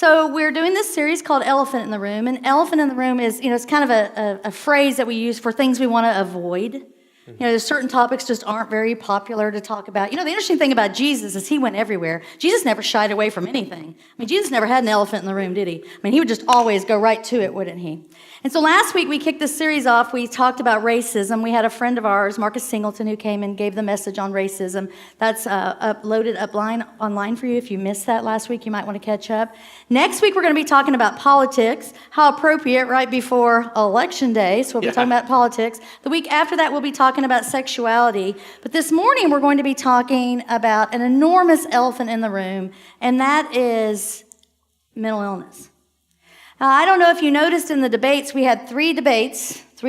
So we're doing this series called Elephant in the Room, and elephant in the room is, it's kind of a phrase that we use for things we want to avoid. There's certain topics just aren't very popular to talk about. The interesting thing about Jesus is he went everywhere. Jesus never shied away from anything. Jesus never had an elephant in the room, did he? He would just always go right to it, wouldn't he? And so last week we kicked this series off. We talked about racism. We had a friend of ours, Marcus Singleton, who came and gave the message on racism. That's uploaded online for you. If you missed that last week, you might want to catch up. Next week we're going to be talking about politics. How appropriate right before Election Day. So we'll be talking about politics. The week after that we'll be talking about sexuality. But this morning we're going to be talking about an enormous elephant in the room, and that is mental illness. Now, I don't know if you noticed in the debates, we had three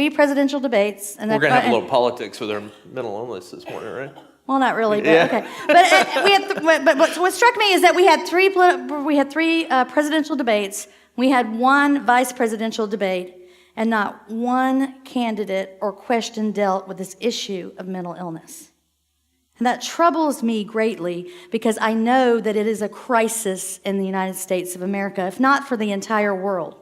presidential debates. And we're going to have a little politics with our mental illness this morning, right? Well, not really, but okay. But what struck me is that we had three presidential debates. We had one vice presidential debate, and not one candidate or question dealt with this issue of mental illness. And that troubles me greatly because I know that it is a crisis in the United States of America, if not for the entire world.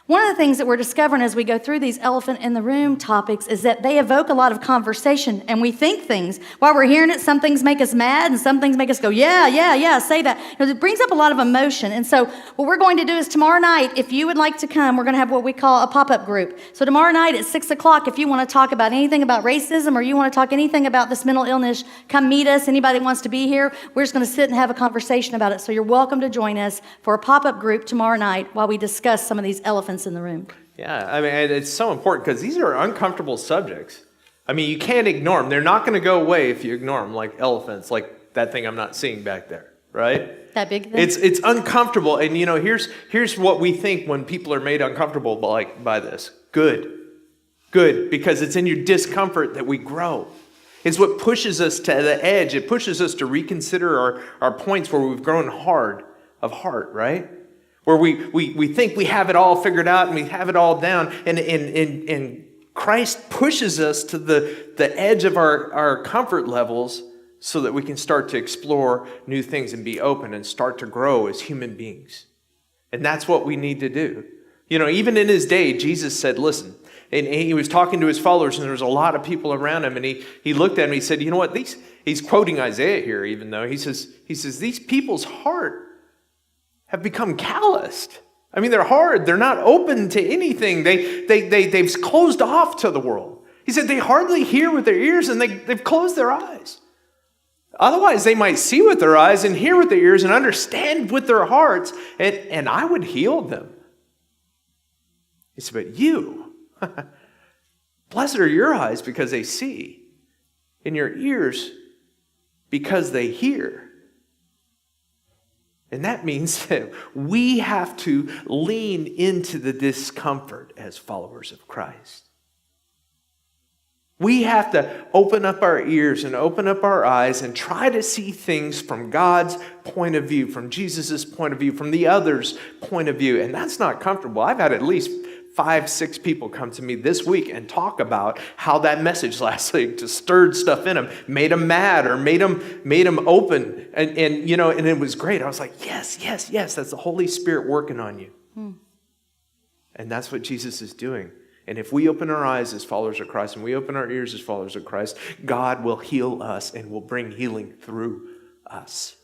One of the things that we're discovering as we go through these elephant in the room topics is that they evoke a lot of conversation, and we think things. While we're hearing it, some things make us mad, and some things make us go, yeah, say that. It brings up a lot of emotion. And so what we're going to do is tomorrow night, if you would like to come, we're going to have what we call a pop-up group. So tomorrow night at 6 o'clock, if you want to talk about anything about racism or you want to talk anything about this mental illness, come meet us. Anybody that wants to be here, we're just going to sit and have a conversation about it. So you're welcome to join us for a pop-up group tomorrow night while we discuss some of these elephants in the room. Yeah, it's so important because these are uncomfortable subjects. You can't ignore them. They're not going to go away if you ignore them, like elephants, like that thing I'm not seeing back there, right? That big thing? It's uncomfortable, and here's what we think when people are made uncomfortable by this. Good, because it's in your discomfort that we grow. It's what pushes us to the edge. It pushes us to reconsider our points where we've grown hard of heart, right? Where we think we have it all figured out and we have it all down. And Christ pushes us to the edge of our comfort levels so that we can start to explore new things and be open and start to grow as human beings. And that's what we need to do. Even in his day, Jesus said, listen, and he was talking to his followers, and there was a lot of people around him, and he looked at them and he said, you know what, he's quoting Isaiah here, even though he says, these people's heart have become calloused. They're hard. They're not open to anything. They've closed off to the world. He said they hardly hear with their ears, and they've closed their eyes. Otherwise, they might see with their eyes and hear with their ears and understand with their hearts, and I would heal them. He said, but you, blessed are your eyes because they see, and your ears because they hear. And that means that we have to lean into the discomfort as followers of Christ. We have to open up our ears and open up our eyes and try to see things from God's point of view, from Jesus' point of view, from the other's point of view. And that's not comfortable. I've had at least 5-6 people come to me this week and talk about how that message last week just stirred stuff in them, made them mad or made them open. And it was great. I was like, yes, that's the Holy Spirit working on you. And that's what Jesus is doing. And if we open our eyes as followers of Christ and we open our ears as followers of Christ, God will heal us and will bring healing through us.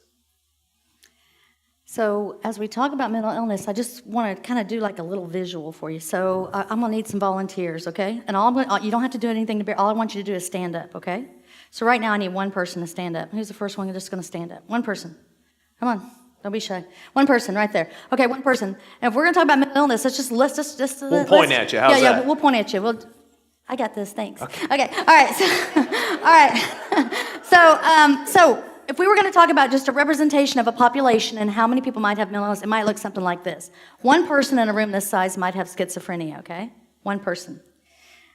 So as we talk about mental illness, I just want to kind of do like a little visual for you. So I'm going to need some volunteers, okay? And you don't have to do anything to bear. All I want you to do is stand up, okay? So right now I need one person to stand up. Who's the first one just going to stand up? One person. Come on. Don't be shy. One person right there. Okay, one person. And if we're going to talk about mental illness, we'll point at you. How's that? Yeah, we'll point at you. I got this. Thanks. Okay. All right. So if we were going to talk about just a representation of a population and how many people might have mental illness, it might look something like this. One person in a room this size might have schizophrenia, okay? One person.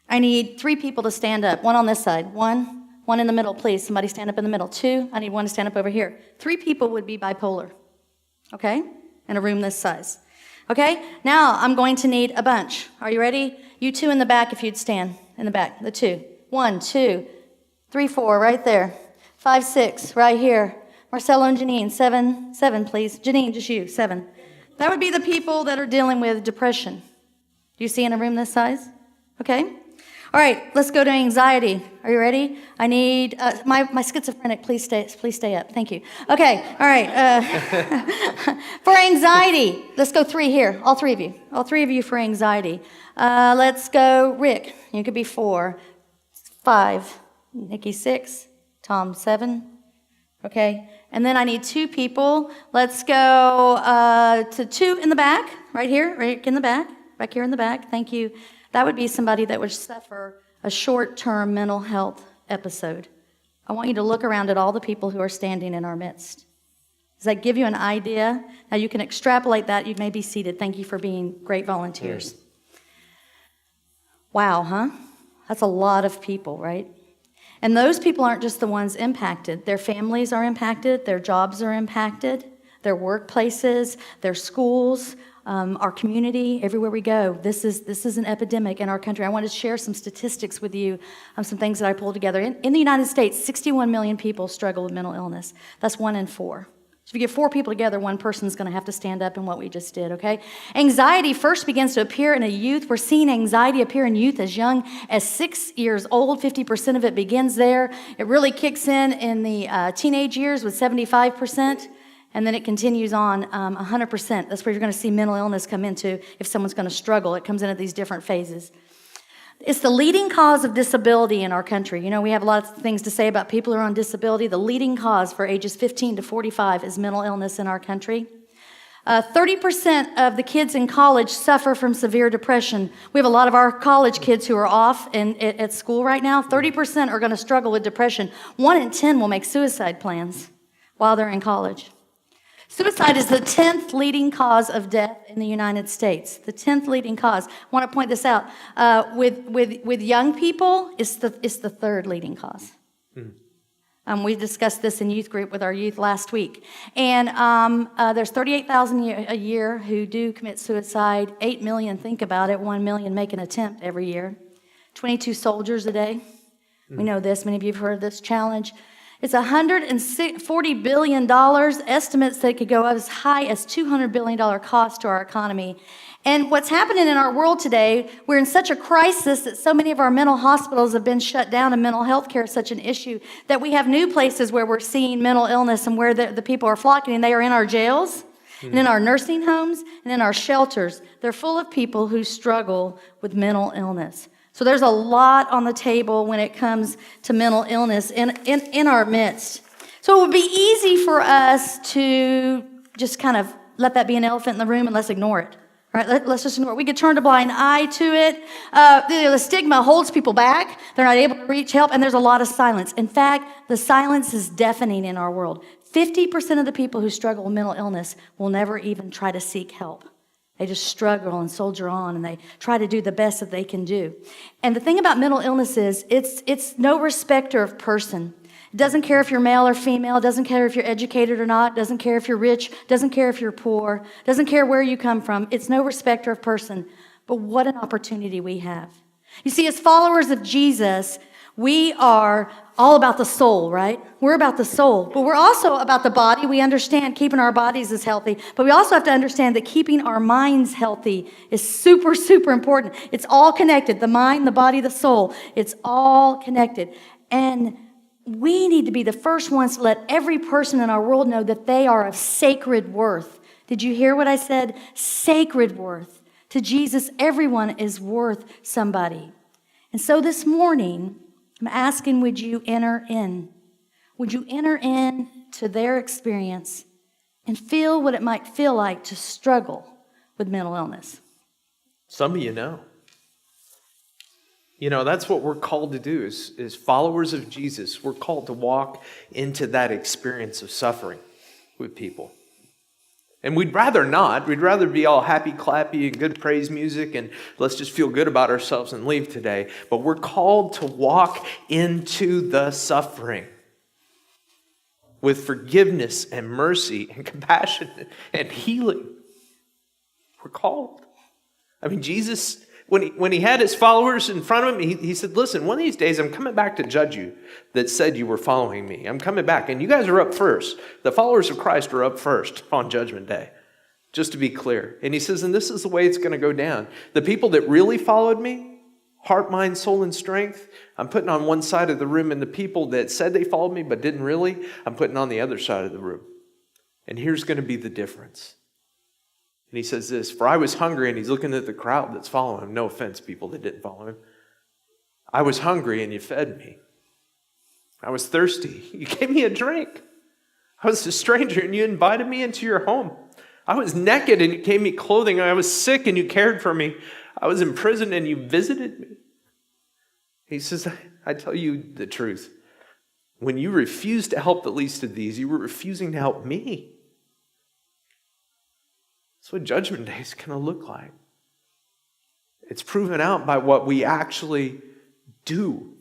I need 3 people to stand up. One on this side. One in the middle, please. Somebody stand up in the middle. 2, I need one to stand up over here. 3 people would be bipolar, okay? In a room this size. Okay? Now I'm going to need a bunch. Are you ready? You 2 in the back, if you'd stand in the back. The 2. 1, 2, 3, 4, right there. 5, 6, right here. Marcelo and Janine, 7, please. Janine, just you, 7. That would be the people that are dealing with depression. Do you see in a room this size? Okay. All right, let's go to anxiety. Are you ready? I need my schizophrenic. Please stay up. Thank you. Okay. All right. For anxiety, let's go 3 here. All three of you for anxiety. Let's go. Rick, you could be 4, 5, Nikki 6, Tom 7. Okay. And then I need 2 people. Let's go to 2 in the back, right here, right in the back, back here in the back. Thank you. That would be somebody that would suffer a short-term mental health episode. I want you to look around at all the people who are standing in our midst. Does that give you an idea? Now you can extrapolate that. You may be seated. Thank you for being great volunteers. Wow, huh? That's a lot of people, right? And those people aren't just the ones impacted. Their families are impacted. Their jobs are impacted. Their workplaces, their schools, our community, everywhere we go. This is an epidemic in our country. I wanted to share some statistics with you, some things that I pulled together. In the United States, 61 million people struggle with mental illness. That's 1 in 4. So if you get 4 people together, one person's going to have to stand up in what we just did, okay? Anxiety first begins to appear in a youth. We're seeing anxiety appear in youth as young as 6 years old. 50% of it begins there. It really kicks in the teenage years with 75%. And then it continues on 100%. That's where you're going to see mental illness come into if someone's going to struggle. It comes in at these different phases. It's the leading cause of disability in our country. You know, we have a lot of things to say about people who are on disability. The leading cause for ages 15 to 45 is mental illness in our country. 30% of the kids in college suffer from severe depression. We have a lot of our college kids who are off at school right now. 30% are going to struggle with depression. 1 in 10 will make suicide plans while they're in college. Suicide is the 10th leading cause of death in the United States. The 10th leading cause. I want to point this out. With young people, it's the 3rd leading cause. We discussed this in youth group with our youth last week. And there's 38,000 a year who do commit suicide. 8 million think about it. 1 million make an attempt every year. 22 soldiers a day. We know this. Many of you have heard of this challenge. It's $140 billion, estimates that it could go as high as $200 billion cost to our economy. And what's happening in our world today, we're in such a crisis that so many of our mental hospitals have been shut down, and mental health care is such an issue that we have new places where we're seeing mental illness and where the people are flocking, and they are in our jails, and in our nursing homes, and in our shelters. They're full of people who struggle with mental illness. So there's a lot on the table when it comes to mental illness in our midst. So it would be easy for us to just kind of let that be an elephant in the room and let's ignore it. Right? Let's just ignore it. We could turn a blind eye to it. The stigma holds people back. They're not able to reach help, and there's a lot of silence. In fact, the silence is deafening in our world. 50% of the people who struggle with mental illness will never even try to seek help. They just struggle and soldier on, and they try to do the best that they can do. And the thing about mental illness is it's no respecter of person. It doesn't care if you're male or female. It doesn't care if you're educated or not. It doesn't care if you're rich. It doesn't care if you're poor. It doesn't care where you come from. It's no respecter of person. But what an opportunity we have. You see, as followers of Jesus, we are all about the soul, right? We're about the soul, but we're also about the body. We understand keeping our bodies is healthy, but we also have to understand that keeping our minds healthy is super, super important. It's all connected. The mind, the body, the soul. It's all connected. And we need to be the first ones to let every person in our world know that they are of sacred worth. Did you hear what I said? Sacred worth. To Jesus, everyone is worth somebody. And so this morning, I'm asking, would you enter in? Would you enter in to their experience and feel what it might feel like to struggle with mental illness? Some of you know. You know, that's what we're called to do as followers of Jesus. We're called to walk into that experience of suffering with people. And we'd rather not. We'd rather be all happy, clappy, and good praise music, and let's just feel good about ourselves and leave today. But we're called to walk into the suffering with forgiveness and mercy and compassion and healing. We're called. I mean, Jesus, when he had his followers in front of him, he said, listen, one of these days I'm coming back to judge you that said you were following me. I'm coming back, and you guys are up first. The followers of Christ are up first on Judgment Day. just to be clear. And he says, and this is the way it's going to go down. The people that really followed me, heart, mind, soul, and strength, I'm putting on one side of the room, and the people that said they followed me but didn't really, I'm putting on the other side of the room. And here's going to be the difference. And he says this, for I was hungry, and he's looking at the crowd that's following him. No offense, people that didn't follow him. I was hungry, and you fed me. I was thirsty. You gave me a drink. I was a stranger, and you invited me into your home. I was naked, and you gave me clothing. I was sick, and you cared for me. I was in prison, and you visited me. He says, I tell you the truth. When you refused to help the least of these, you were refusing to help me. That's what Judgment Day is going to look like. It's proven out by what we actually do.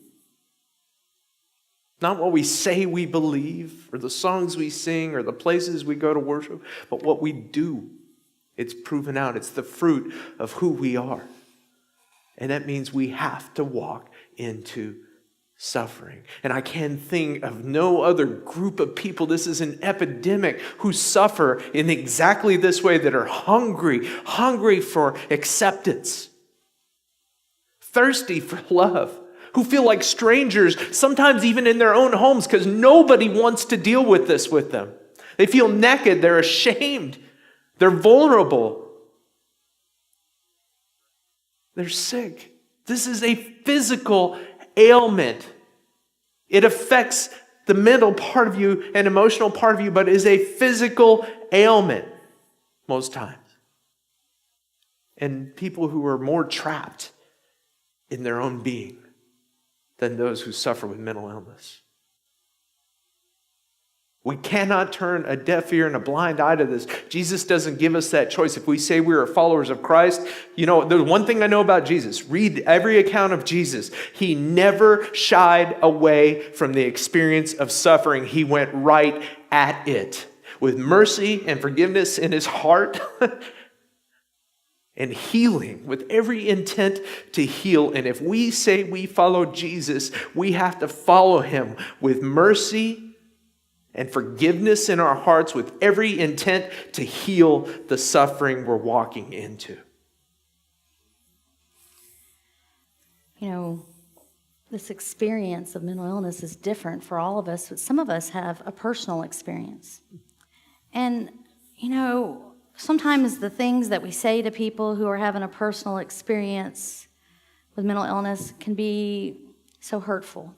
Not what we say we believe, or the songs we sing, or the places we go to worship, but what we do. It's proven out. It's the fruit of who we are. And that means we have to walk into suffering. And I can think of no other group of people, this is an epidemic, who suffer in exactly this way, that are hungry for acceptance, thirsty for love, who feel like strangers, sometimes even in their own homes, because nobody wants to deal with this with them. They feel naked, they're ashamed, they're vulnerable, they're sick. This is a physical ailment. It affects the mental part of you and emotional part of you, but is a physical ailment most times. And people who are more trapped in their own being than those who suffer with mental illness. We cannot turn a deaf ear and a blind eye to this. Jesus doesn't give us that choice. If we say we are followers of Christ, you know, the one thing I know about Jesus, read every account of Jesus. He never shied away from the experience of suffering. He went right at it with mercy and forgiveness in his heart and healing, with every intent to heal. And if we say we follow Jesus, we have to follow him with mercy and forgiveness in our hearts, with every intent to heal the suffering we're walking into. You know, this experience of mental illness is different for all of us, but some of us have a personal experience. And, you know, sometimes the things that we say to people who are having a personal experience with mental illness can be so hurtful.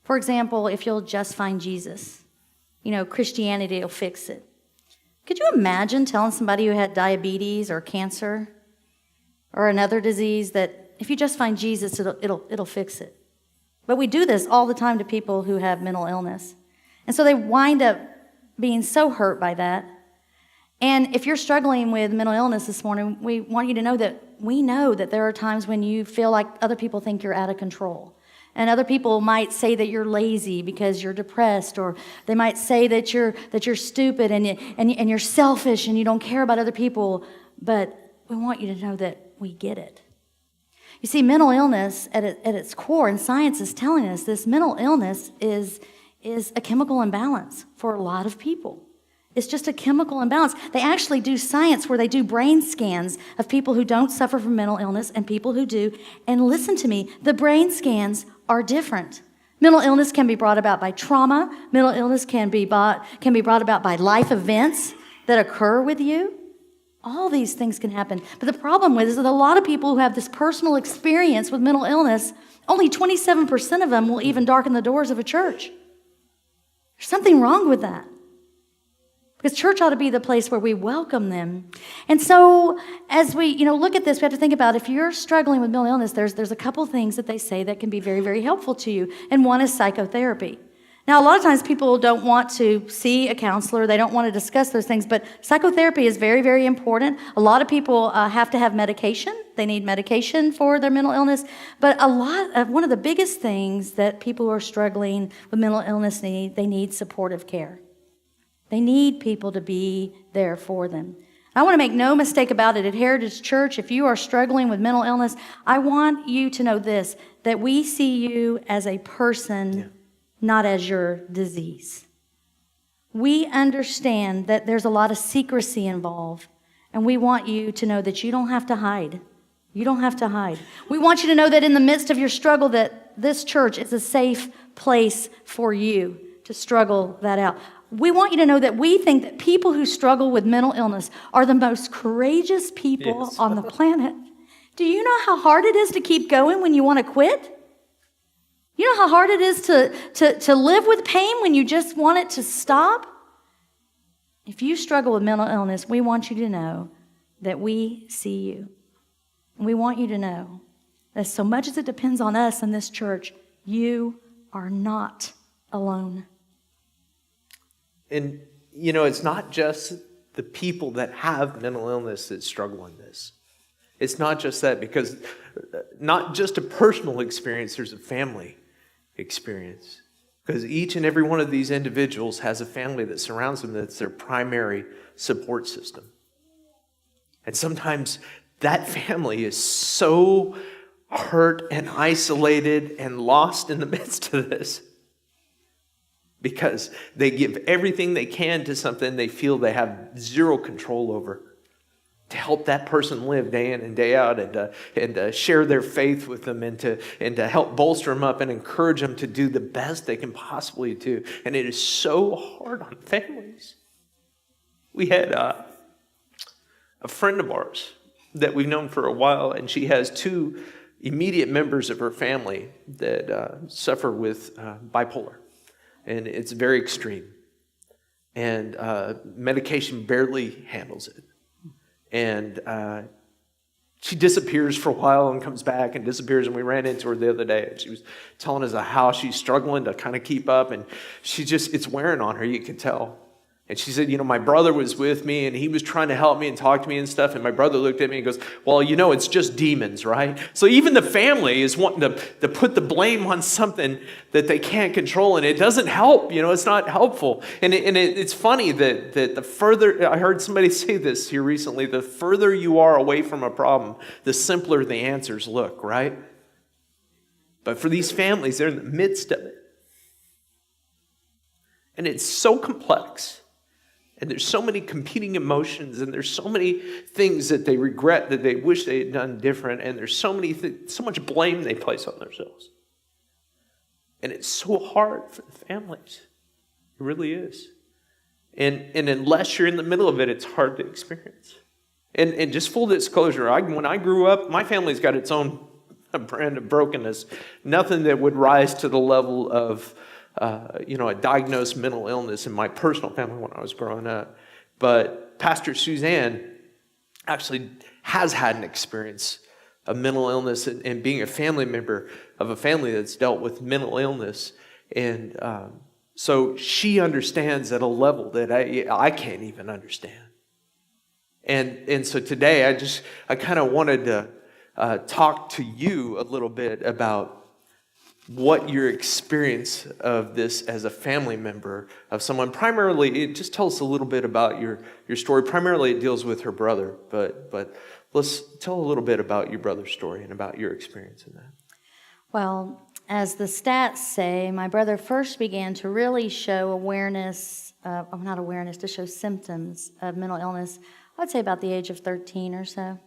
For example, if you'll just find Jesus, you know, Christianity will fix it. Could you imagine telling somebody who had diabetes or cancer or another disease that if you just find Jesus, it'll fix it? But we do this all the time to people who have mental illness. And so they wind up being so hurt by that. And if you're struggling with mental illness this morning, we want you to know that we know that there are times when you feel like other people think you're out of control. And other people might say that you're lazy because you're depressed, or they might say that you're stupid and you're selfish and you don't care about other people. But we want you to know that we get it. You see, mental illness at its core, and science is telling us this, mental illness is a chemical imbalance for a lot of people. It's just a chemical imbalance. They actually do science where they do brain scans of people who don't suffer from mental illness and people who do. And listen to me, the brain scans are different. Mental illness can be brought about by trauma. Mental illness can be brought about by life events that occur with you. All these things can happen. But the problem with it is that a lot of people who have this personal experience with mental illness, only 27% of them will even darken the doors of a church. There's something wrong with that. Because church ought to be the place where we welcome them. And so as we look at this, we have to think about if you're struggling with mental illness, there's a couple things that they say that can be very, very helpful to you. And one is psychotherapy. Now, a lot of times people don't want to see a counselor. They don't want to discuss those things. But psychotherapy is very, very important. A lot of people have to have medication. They need medication for their mental illness. But one of the biggest things that people who are struggling with mental illness need, they need supportive care. They need people to be there for them. I want to make no mistake about it. At Heritage Church, if you are struggling with mental illness, I want you to know this, that we see you as a person, not as your disease. We understand that there's a lot of secrecy involved. And we want you to know that you don't have to hide. You don't have to hide. We want you to know that in the midst of your struggle, that this church is a safe place for you to struggle that out. We want you to know that we think that people who struggle with mental illness are the most courageous people Yes. on the planet. Do you know how hard it is to keep going when you want to quit? You know how hard it is to live with pain when you just want it to stop? If you struggle with mental illness, we want you to know that we see you. And we want you to know that so much as it depends on us in this church, you are not alone. And, it's not just the people that have mental illness that struggle in this. It's not just that, because not just a personal experience, there's a family experience. Because each and every one of these individuals has a family that surrounds them that's their primary support system. And sometimes that family is so hurt and isolated and lost in the midst of this because they give everything they can to something they feel they have zero control over, to help that person live day in and day out, and share their faith with them, and to help bolster them up and encourage them to do the best they can possibly do. And it is so hard on families. We had a friend of ours that we've known for a while, and she has two immediate members of her family that suffer with bipolar, and it's very extreme. And medication barely handles it. And she disappears for a while and comes back and disappears. And we ran into her the other day, and she was telling us how she's struggling to kind of keep up. And it's wearing on her, you can tell. And she said, my brother was with me, and he was trying to help me and talk to me and stuff. And my brother looked at me and goes, well, it's just demons, right? So even the family is wanting to put the blame on something that they can't control. And it doesn't help, it's not helpful. And it's funny that the further, I heard somebody say this here recently, the further you are away from a problem, the simpler the answers look, right? But for these families, they're in the midst of it. And it's so complex. And there's so many competing emotions, and there's so many things that they regret, that they wish they had done different, and there's so much blame they place on themselves. And it's so hard for the families. It really is. And unless you're in the middle of it, it's hard to experience. And just full disclosure, when I grew up, my family's got its own brand of brokenness. Nothing that would rise to the level of a diagnosed mental illness in my personal family when I was growing up. But Pastor Suzanne actually has had an experience of mental illness and being a family member of a family that's dealt with mental illness. And so she understands at a level that I can't even understand. And so today I kind of wanted to talk to you a little bit about what your experience of this as a family member of someone. Primarily, just tell us a little bit about your story. Primarily, it deals with her brother, but let's tell a little bit about your brother's story and about your experience in that. Well, as the stats say, my brother first began to really show to show symptoms of mental illness, I'd say about the age of 13 or so.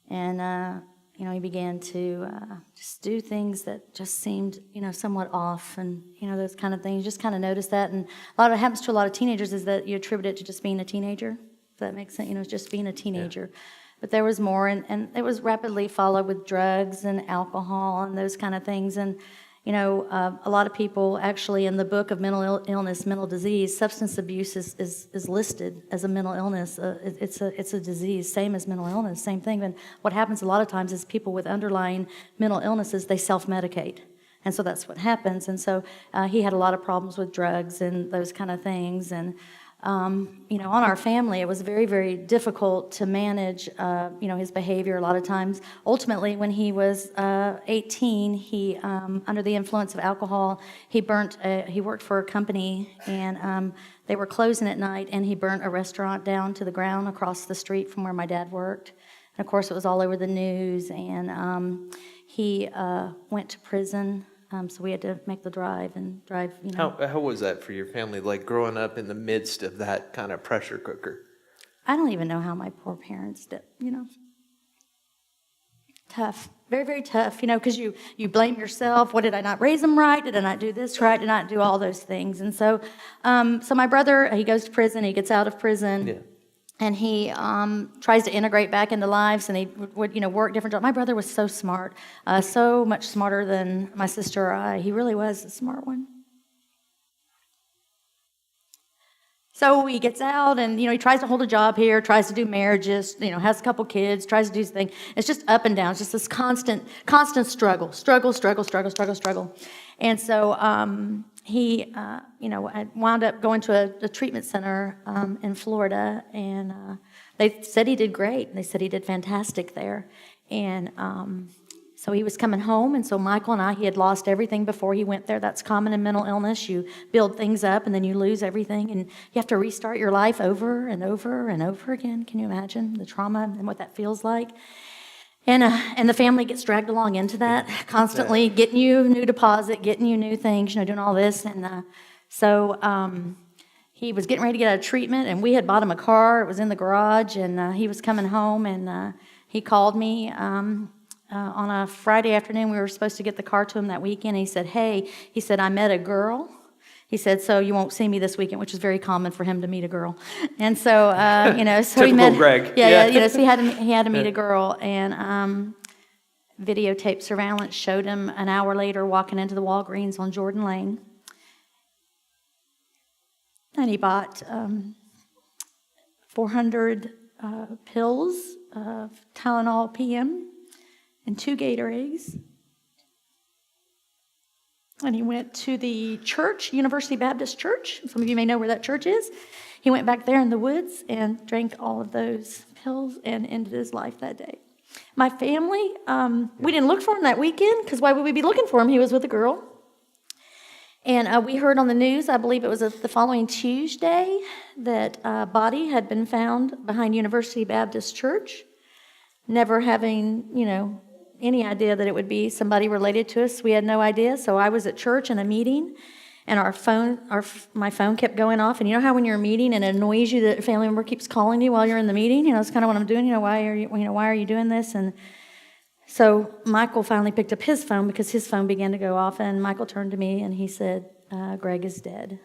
And he began to just do things that just seemed, somewhat off, and, those kind of things. You just kind of notice that. And a lot of it happens to a lot of teenagers is that you attribute it to just being a teenager. If that makes sense, it's just being a teenager. Yeah. But there was more, and it was rapidly followed with drugs and alcohol and those kind of things. And, a lot of people actually in the book of mental illness, mental disease, substance abuse is listed as a mental illness. It's a disease, same as mental illness, same thing. And what happens a lot of times is people with underlying mental illnesses, they self-medicate. And so that's what happens. And so he had a lot of problems with drugs and those kind of things. And on our family, it was very, very difficult to manage, his behavior a lot of times. Ultimately, when he was 18, he, under the influence of alcohol, he worked for a company, and they were closing at night, and he burnt a restaurant down to the ground across the street from where my dad worked. And of course, it was all over the news, and he went to prison. So we had to make the drive. How was that for your family, like growing up in the midst of that kind of pressure cooker? I don't even know how my poor parents did, Tough, very, very tough, because you blame yourself. What, did I not raise them right? Did I not do this right? Did I not do all those things? And so, so my brother, he goes to prison. He gets out of prison. Yeah. And he tries to integrate back into lives, and he would, work different jobs. My brother was so smart, so much smarter than my sister or I. He really was a smart one. So he gets out, and he tries to hold a job here, tries to do marriages, has a couple kids, tries to do things. It's just up and down. It's just this constant struggle. And so he, I wound up going to a treatment center in Florida, and they said he did great. They said he did fantastic there, and so he was coming home, and so Michael and I, he had lost everything before he went there. That's common in mental illness. You build things up, and then you lose everything, and you have to restart your life over and over and over again. Can you imagine the trauma and what that feels like? And the family gets dragged along into that, constantly getting you new deposit, getting you new things, doing all this. And so he was getting ready to get out of treatment, and we had bought him a car. It was in the garage, and he was coming home, and he called me on a Friday afternoon. We were supposed to get the car to him that weekend. And he said, hey, I met a girl. He said, so you won't see me this weekend, which is very common for him to meet a girl. And so, so he met Greg. Yeah. So he had to meet a girl, and videotape surveillance showed him an hour later walking into the Walgreens on Jordan Lane. And he bought 400 pills of Tylenol PM and 2 Gatorades. And he went to the church, University Baptist Church. Some of you may know where that church is. He went back there in the woods and drank all of those pills and ended his life that day. My family, we didn't look for him that weekend, because why would we be looking for him? He was with a girl. And we heard on the news, I believe it was the following Tuesday, that a body had been found behind University Baptist Church, never having, any idea that it would be somebody related to us. We had no idea. So I was at church in a meeting, and my phone kept going off. And you know how when you're in a meeting and it annoys you that a family member keeps calling you while you're in the meeting? It's kind of what I'm doing. Why are you doing this? And so Michael finally picked up his phone, because his phone began to go off. And Michael turned to me and he said, Greg is dead.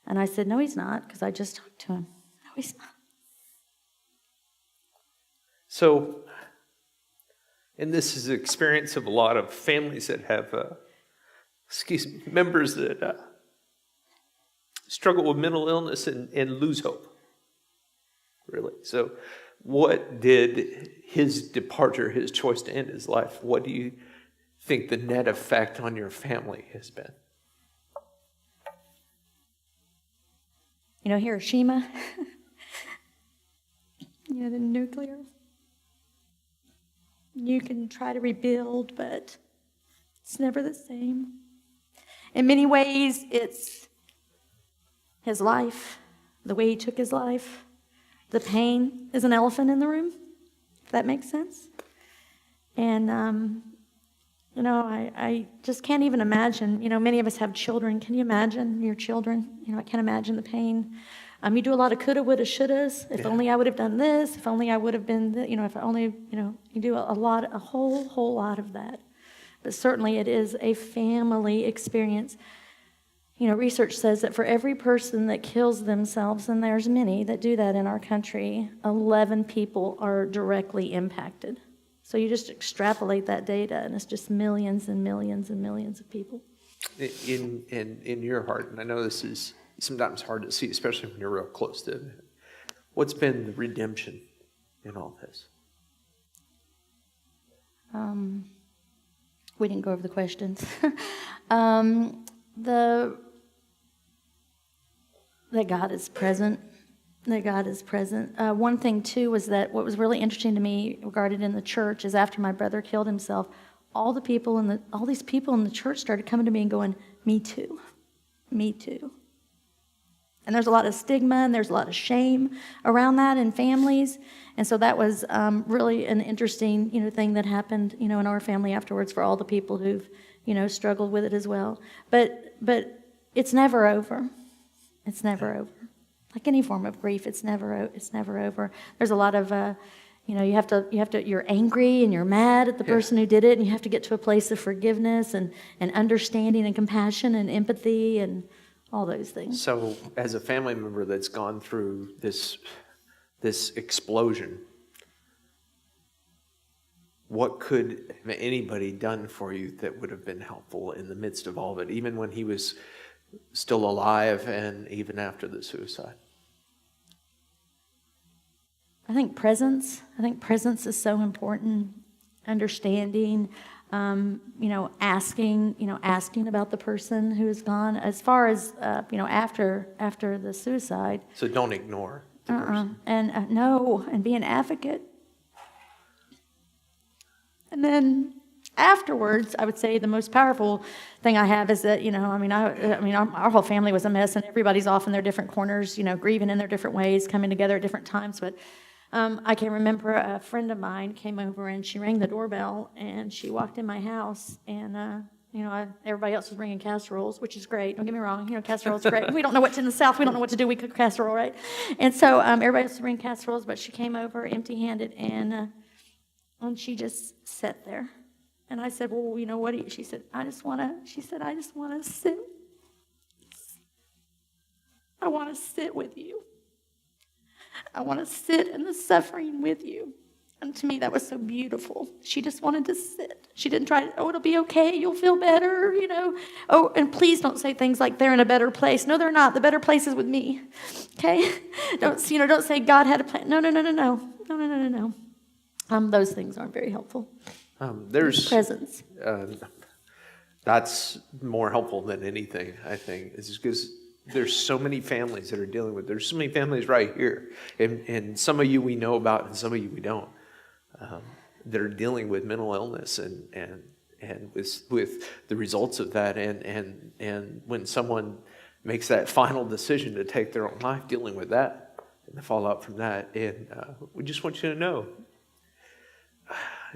And I said, no, he's not, because I just talked to him. No, he's not. So, and this is the experience of a lot of families that have, members that struggle with mental illness and lose hope, really. So what did his departure, his choice to end his life, what do you think the net effect on your family has been? Hiroshima, the nuclear. You can try to rebuild, but it's never the same. In many ways, it's his life, the way he took his life. The pain is an elephant in the room, if that makes sense. And, I just can't even imagine. Many of us have children. Can you imagine your children? I can't imagine the pain. You do a lot of coulda, woulda, shouldas. If only I would have done this. If only I would have been, if only, you do a whole lot of that. But certainly it is a family experience. Research says that for every person that kills themselves, and there's many that do that in our country, 11 people are directly impacted. So you just extrapolate that data, and it's just millions and millions and millions of people. In your heart, and I know this is sometimes hard to see, especially when you're real close to it, what's been the redemption in all this? We didn't go over the questions. That God is present. That God is present. One thing, too, was that what was really interesting to me regarding in the church is after my brother killed himself, all these people in the church started coming to me and going, me too. Me too. And there's a lot of stigma and there's a lot of shame around that in families. And so that was really an interesting, thing that happened, in our family afterwards for all the people who've, struggled with it as well. But it's never over. It's never over. Like any form of grief, it's never over. There's a lot of, you're angry and you're mad at the person who did it, and you have to get to a place of forgiveness and understanding and compassion and empathy and all those things. So, as a family member that's gone through this explosion, what could anybody done for you that would have been helpful in the midst of all of it, even when he was still alive and even after the suicide? I think presence. Is so important. Understanding, asking about the person who is gone. As far as after the suicide. So don't ignore the person. And no, and be an advocate. And then afterwards, I would say the most powerful thing I have is that, our whole family was a mess, and everybody's off in their different corners, grieving in their different ways, coming together at different times. But I can remember a friend of mine came over, and she rang the doorbell, and she walked in my house, and everybody else was bringing casseroles, which is great. Don't get me wrong. Casseroles are great. We don't know what to in the South. We don't know what to do. We cook casserole, right? And so everybody else was bringing casseroles, but she came over empty-handed, and she just sat there. And I said, well, what do you? She said, I just want to sit. I want to sit with you. I want to sit in the suffering with you. And to me, that was so beautiful. She just wanted to sit. She didn't try to, it'll be okay. You'll feel better, Oh, and please don't say things like they're in a better place. No, they're not. The better place is with me. Okay? Don't say God had a plan. No. Those things aren't very helpful. There's presence. That's more helpful than anything, I think, is because there's so many families that are dealing with. There's so many families right here, and some of you we know about, and some of you we don't, that are dealing with mental illness and with the results of that, and when someone makes that final decision to take their own life, dealing with that and the fallout from that, and we just want you to know.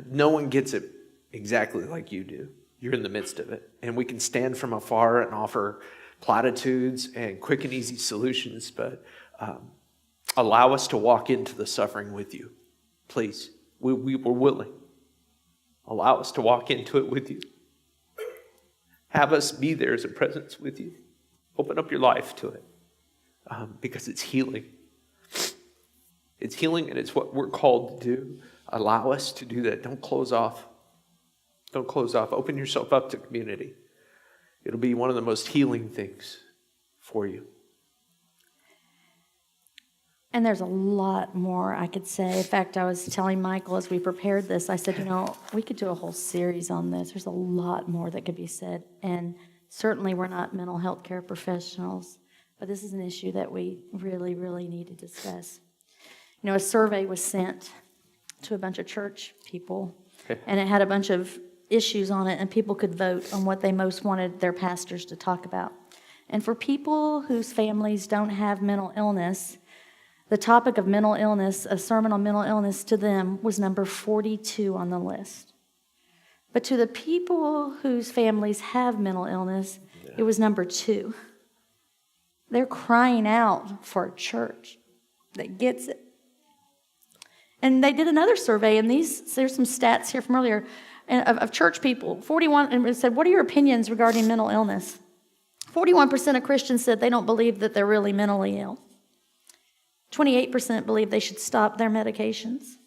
No one gets it exactly like you do. You're in the midst of it. And we can stand from afar and offer platitudes and quick and easy solutions, but allow us to walk into the suffering with you. Please. We were willing. Allow us to walk into it with you. Have us be there as a presence with you. Open up your life to it because it's healing. It's healing, and it's what we're called to do. Allow us to do that. Don't close off. Don't close off. Open yourself up to community. It'll be one of the most healing things for you. And there's a lot more I could say. In fact, I was telling Michael as we prepared this, I said, we could do a whole series on this. There's a lot more that could be said. And certainly we're not mental health care professionals, but this is an issue that we really, really need to discuss. A survey was sent to a bunch of church people, and it had a bunch of issues on it, and people could vote on what they most wanted their pastors to talk about. And for people whose families don't have mental illness, the topic of mental illness, a sermon on mental illness to them was number 42 on the list. But to the people whose families have mental illness, it was number 2. They're crying out for a church that gets it. And they did another survey, and there's some stats here from earlier of church people. 41, and it said, what are your opinions regarding mental illness? 41% of Christians said they don't believe that they're really mentally ill. 28% believe they should stop their medications.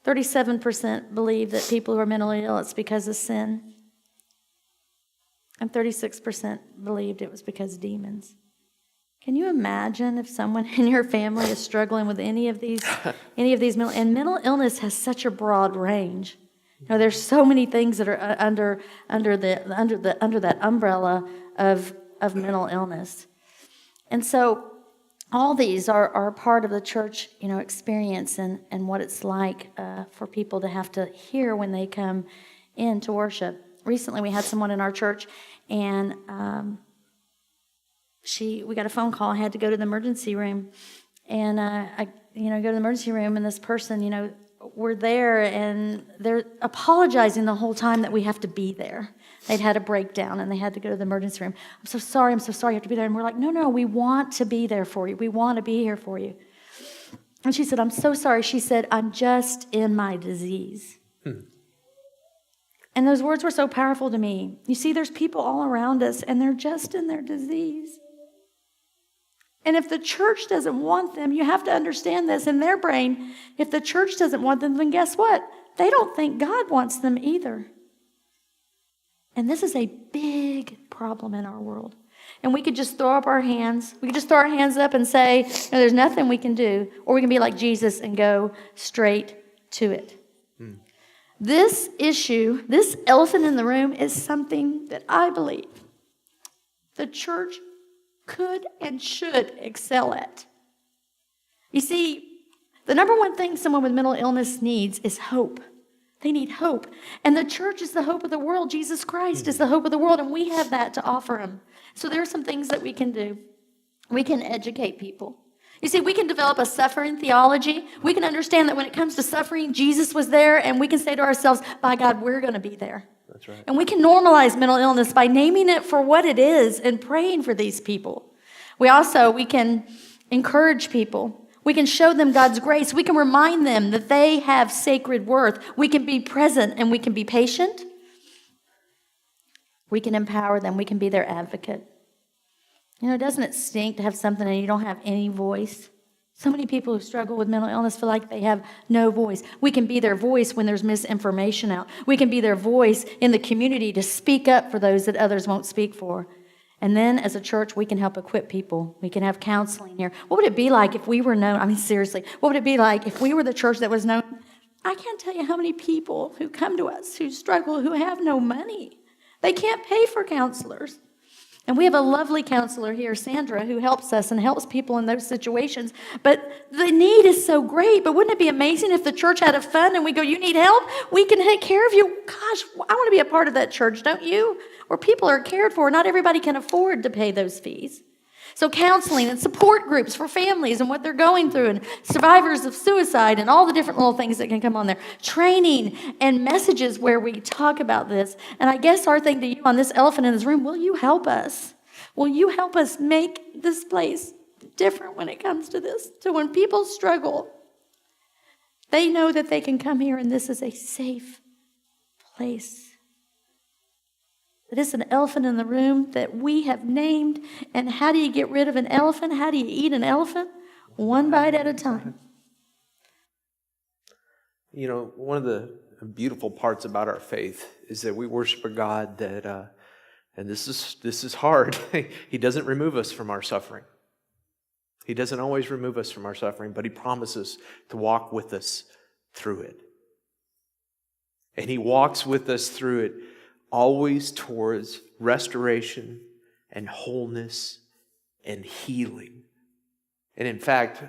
37% believe that people who are mentally ill, it's because of sin. And 36% believed it was because of demons. Can you imagine if someone in your family is struggling with any of these mental illness has such a broad range. There's so many things that are under that umbrella of mental illness. And so all these are part of the church, experience and what it's like for people to have to hear when they come in to worship. Recently we had someone in our church, and we got a phone call. I had to go to the emergency room, and I go to the emergency room, and this person, were there, and they're apologizing the whole time that we have to be there. They'd had a breakdown, and they had to go to the emergency room. I'm so sorry, you have to be there. And we're like, no, we want to be there for you. We want to be here for you. And she said, I'm so sorry. She said, I'm just in my disease. And those words were so powerful to me. You see, there's people all around us, and they're just in their disease. And if the church doesn't want them, you have to understand this in their brain. If the church doesn't want them, then guess what? They don't think God wants them either. And this is a big problem in our world. And we could just throw up our hands. We could just throw our hands up and say, no, there's nothing we can do. Or we can be like Jesus and go straight to it. This issue, this elephant in the room, is something that I believe the church could and should excel at. You see, the number one thing someone with mental illness needs is hope. They need hope. And the church is the hope of the world. Jesus Christ is the hope of the world, and we have that to offer them. So there are some things that we can do. We can educate people. You see, we can develop a suffering theology. We can understand that when it comes to suffering, Jesus was there, and we can say to ourselves, by God, we're going to be there. That's right. And we can normalize mental illness by naming it for what it is and praying for these people. We can encourage people. We can show them God's grace. We can remind them that they have sacred worth. We can be present, and we can be patient. We can empower them. We can be their advocate. You know, doesn't it stink to have something and you don't have any voice? So many people who struggle with mental illness feel like they have no voice. We can be their voice when there's misinformation out. We can be their voice in the community to speak up for those that others won't speak for. And then as a church, we can help equip people. We can have counseling here. What would it be like if we were known? I mean, seriously, what would it be like if we were the church that was known? I can't tell you how many people who come to us who struggle, who have no money. They can't pay for counselors. And we have a lovely counselor here, Sandra, who helps us and helps people in those situations. But the need is so great. But wouldn't it be amazing if the church had a fund and we go, you need help? We can take care of you. Gosh, I want to be a part of that church, don't you? Where people are cared for. Not everybody can afford to pay those fees. So counseling and support groups for families and what they're going through, and survivors of suicide and all the different little things that can come on there. Training and messages where we talk about this. And I guess our thing to you on this elephant in this room, will you help us? Will you help us make this place different when it comes to this? So when people struggle, they know that they can come here and this is a safe place. It is an elephant in the room that we have named. And how do you get rid of an elephant? How do you eat an elephant? One bite at a time. You know, one of the beautiful parts about our faith is that we worship a God that, and this is hard, He doesn't remove us from our suffering. He doesn't always remove us from our suffering, but He promises to walk with us through it. And He walks with us through it always towards restoration and wholeness and healing. And in fact,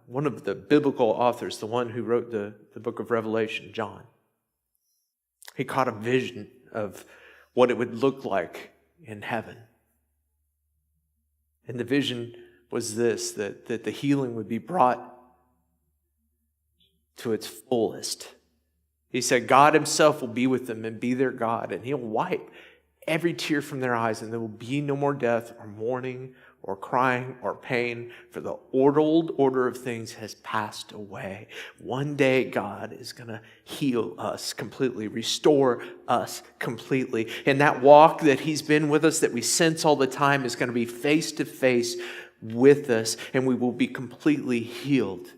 one of the biblical authors, the one who wrote the book of Revelation, John, he caught a vision of what it would look like in heaven. And the vision was this, that the healing would be brought to its fullest. He said God Himself will be with them and be their God, and He'll wipe every tear from their eyes, and there will be no more death or mourning or crying or pain, for the old order of things has passed away. One day God is going to heal us completely, restore us completely. And that walk that He's been with us, that we sense all the time, is going to be face to face with us, and we will be completely healed.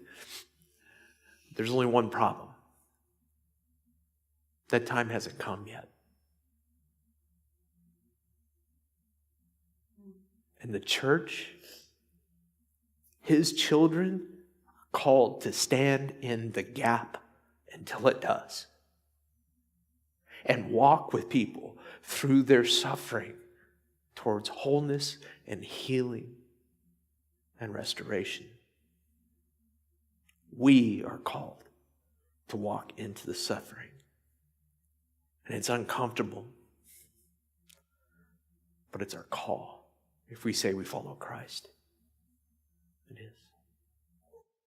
There's only one problem. That time hasn't come yet. And the church, His children, are called to stand in the gap until it does. And walk with people through their suffering towards wholeness and healing and restoration. We are called to walk into the suffering. And it's uncomfortable, but it's our call if we say we follow Christ. It is.